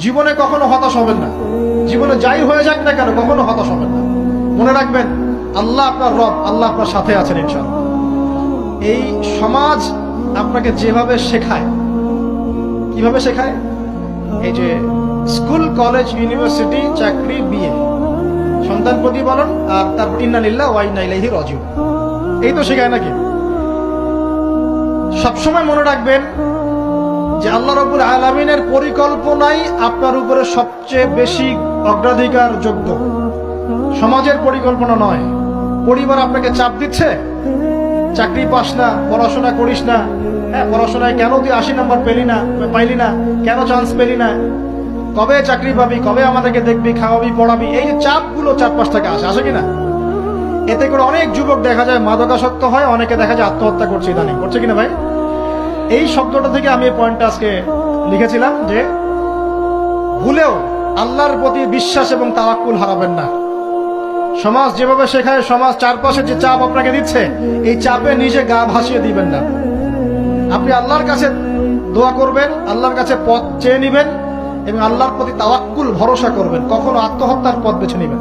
জীবনে কখনো হতাশ হবেন না। জীবনে যাই হয়ে যাক না কেন কখনো হতাশ হবেন না। মনে রাখবেন আল্লাহ আপনার রব, আল্লাহ আপনার সাথে আছেন ইনশাআল্লাহ। এই সমাজ আপনাকে যেভাবে শেখায়, কিভাবে শেখায়, এই যে স্কুল, কলেজ, ইউনিভার্সিটি, চাকরি, বিয়ে, সন্তান প্রতিপালন, আর তারপর ইন্না লিল্লাহি ওয়া ইন্না ইলাইহি রাজিউন, এই তো শেখায় নাকি? সবসময় মনে রাখবেন যে আল্লাহ রাব্বুল আলামিনের পরিকল্পনাই আপনার উপরে সবচেয়ে বেশি অগ্রাধিকার যোগ্য, সমাজের পরিকল্পনা নয়। পরিবার আপনাকে চাপ দিচ্ছে, চাকরি পাস না, পড়াশোনা করিস না, হ্যাঁ পড়াশোনায় কেন তুই 80 নাম্বার পাইলি না, কেন চান্স পেলি না, কবে চাকরি পাবি, কবে আমাদেরকে দেখবি, খাওয়াবি, পড়াবি, এই যে চাপগুলো চারপাশ থেকে আসে কিনা? এতে করে অনেক যুবক দেখা যায় মাদকাসক্ত হয়, অনেকে দেখা যায় আত্মহত্যা করছে, ইদানিং করছে কিনা ভাই? এই শব্দটা থেকে আমি এই পয়েন্টটা আজকে লিখেছিলাম যে ভুলেও আল্লাহর প্রতি বিশ্বাস এবং তাওয়াক্কুল হারাবেন না। সমাজ যেভাবে শেখায়, সমাজ চারপাশে যে চাপ আপনাকে দিচ্ছে, এই চাপে নিজে গা ভাসিয়ে দিবেন না। আপনি আল্লাহর কাছে দোয়া করবেন, আল্লাহর কাছে পথ চেয়ে নিবেন এবং আল্লাহর প্রতি তাওয়াক্কুল ভরসা করবেন, কখনো আত্মহত্যার পথ বেছে নিবেন।